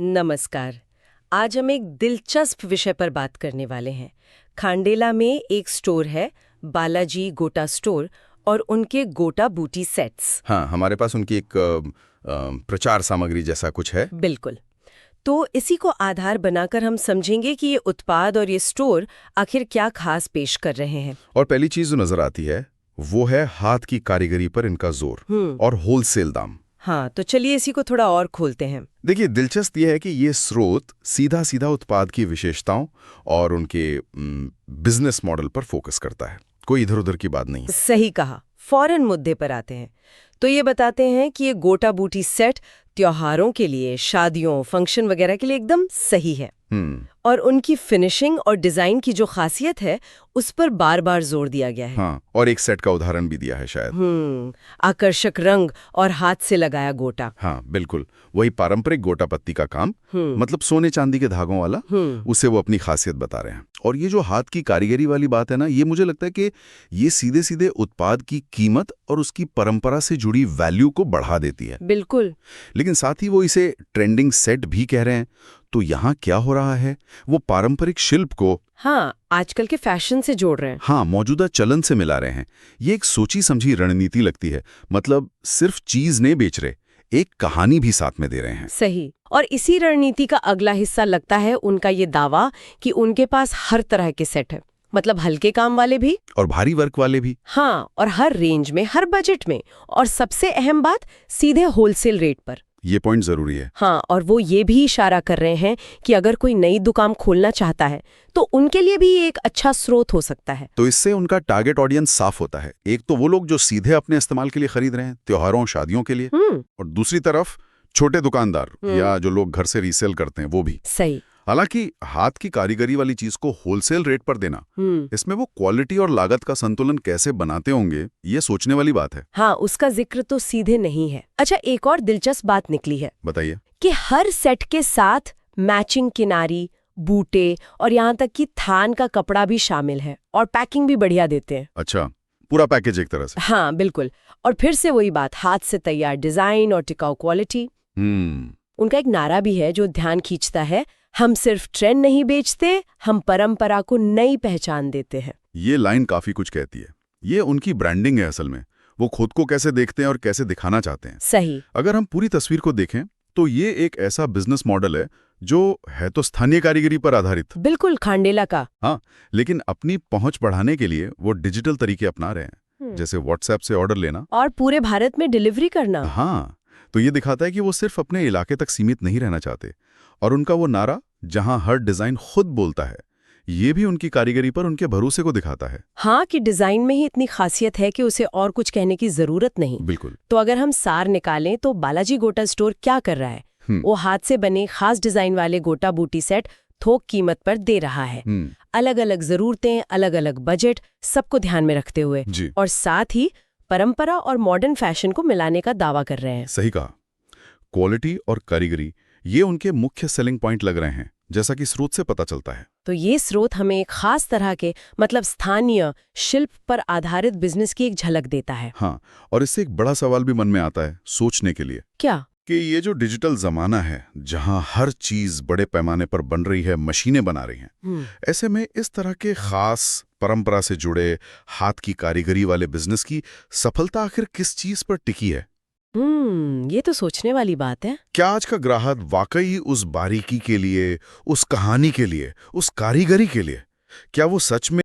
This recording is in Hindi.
नमस्कार। आज हम एक दिलचस्प विषय पर बात करने वाले हैं। खांडेला में एक स्टोर है, बालाजी गोटा स्टोर, और उनके गोटा बूटी सेट्स। हाँ, हमारे पास उनकी एक प्रचार सामग्री जैसा कुछ है। बिल्कुल। तो इसी को आधार बनाकर हम समझेंगे कि ये उत्पाद और ये स्टोर आखिर क्या खास पेश कर रहे हैं। और पहली चीज जो नजर आती है वो है हाथ की कारीगरी पर इनका जोर और होलसेल दाम। हाँ, तो चलिए इसी को थोड़ा और खोलते हैं। देखिए, दिलचस्प यह है कि ये स्रोत सीधा सीधा उत्पाद की विशेषताओं और उनके बिजनेस मॉडल पर फोकस करता है, कोई इधर उधर की बात नहीं। सही कहा। फौरन मुद्दे पर आते हैं। तो ये बताते हैं कि ये गोटा बूटी सेट त्योहारों के लिए, शादियों, फंक्शन वगैरह के लिए एकदम सही है। और उनकी फिनिशिंग और डिजाइन की जो खासियत है उस पर बार बार जोर दिया गया है। हाँ, और एक सेट का उदाहरण भी दिया है शायद। आकर्षक रंग और हाथ से लगाया गोटा। हाँ बिल्कुल, वही पारंपरिक गोटा पत्ती का काम, मतलब सोने चांदी के धागों वाला, उसे वो अपनी खासियत बता रहे हैं। और ये जो हाथ की कारीगरी वाली बात है ना, ये मुझे लगता है कि ये सीधे सीधे उत्पाद की कीमत और उसकी परंपरा से जुड़ी वैल्यू को बढ़ा देती है। बिल्कुल। लेकिन साथ ही वो इसे ट्रेंडिंग सेट भी कह रहे हैं। तो यहाँ क्या हो रहा है, वो पारंपरिक शिल्प को आजकल के फैशन से जोड़ रहे हैं। मौजूदा चलन से मिला रहे हैं। ये एक सोची समझी रणनीति लगती है। मतलब सिर्फ चीज नहीं बेच रहे, एक कहानी भी साथ में दे रहे हैं। सही। और इसी रणनीति का अगला हिस्सा लगता है उनका ये दावा कि उनके पास हर तरह के सेट है, मतलब हल्के काम वाले भी और भारी वर्क वाले भी। और हर रेंज में, हर बजट में, और सबसे अहम बात, सीधे होलसेल रेट पर। ये पॉइंट जरूरी है। और वो ये भी इशारा कर रहे हैं कि अगर कोई नई दुकान खोलना चाहता है तो उनके लिए भी एक अच्छा स्रोत हो सकता है। तो इससे उनका टारगेट ऑडियंस साफ होता है। एक तो वो लोग जो सीधे अपने इस्तेमाल के लिए खरीद रहे हैं, त्योहारों शादियों के लिए, और दूसरी तरफ छोटे दुकानदार या जो लोग घर से रीसेल करते हैं, वो भी। सही। हालांकि हाथ की कारीगरी वाली चीज को होलसेल रेट पर देना, इसमें वो क्वालिटी और लागत का संतुलन कैसे बनाते होंगे, ये सोचने वाली बात है। उसका जिक्र तो सीधे नहीं है। अच्छा, एक और दिलचस्प बात निकली है। बताइए। कि हर सेट के साथ मैचिंग किनारी, बूटे और यहाँ तक कि थान का कपड़ा भी शामिल है, और पैकिंग भी बढ़िया देते हैं। अच्छा, पूरा पैकेज एक तरह से। हाँ बिल्कुल। और फिर से वही बात, हाथ से तैयार डिजाइन और टिकाऊ क्वालिटी। उनका एक नारा भी है जो ध्यान खींचता है, हम सिर्फ ट्रेंड नहीं बेचते, हम परंपरा को नई पहचान देते हैं। ये लाइन काफी कुछ कहती है। ये उनकी ब्रांडिंग है असल में। वो खुद को कैसे देखते हैं और कैसे दिखाना चाहते हैं। सही। अगर हम पूरी तस्वीर को देखें तो ये एक ऐसा बिजनेस मॉडल है जो है तो स्थानीय कारीगरी पर आधारित। बिल्कुल खांडेला का। लेकिन अपनी पहुंच बढ़ाने के लिए वो डिजिटल तरीके अपना रहे हैं, जैसे व्हाट्सएप से ऑर्डर लेना और पूरे भारत में डिलीवरी करना। तो ये दिखाता है कि वो सिर्फ अपने इलाके तक सीमित नहीं रहना चाहते। और उनका वो नारा, जहां हर डिजाइन खुद बोलता है, ये भी उनकी कारीगरी पर उनके भरोसे को दिखाता है। कि डिजाइन में ही इतनी खासियत है कि उसे और कुछ कहने की जरूरत नहीं। बिल्कुल। तो अगर हम सार निकालें तो बालाजी गोटा स्टोर क्या कर रहा है? वो हाथ से बने खास डिजाइन वाले गोटा बूटी सेट थोक कीमत पर दे रहा है। अलग अलग जरूरतें, अलग अलग बजट, सबको ध्यान में रखते हुए, और साथ ही परंपरा और मॉडर्न फैशन को मिलाने का दावा कर रहे हैं। सही कहा। क्वालिटी और कारीगरी, ये उनके मुख्य सेलिंग पॉइंट लग रहे हैं, जैसा कि स्रोत से पता चलता है। तो ये स्रोत हमें एक खास तरह के, मतलब स्थानीय शिल्प पर आधारित बिजनेस की एक झलक देता है। और इससे एक बड़ा सवाल भी मन में आता है सोचने के लिए। क्या? कि ये जो डिजिटल जमाना है, जहां हर चीज बड़े पैमाने पर बन रही है, मशीनें बना रही हैं, ऐसे में इस तरह के खास परंपरा से जुड़े हाथ की कारीगरी वाले बिजनेस की सफलता आखिर किस चीज पर टिकी है? ये तो सोचने वाली बात है। क्या आज का ग्राहक वाकई उस बारीकी के लिए, उस कहानी के लिए, उस कारीगरी के लिए, क्या वो सच में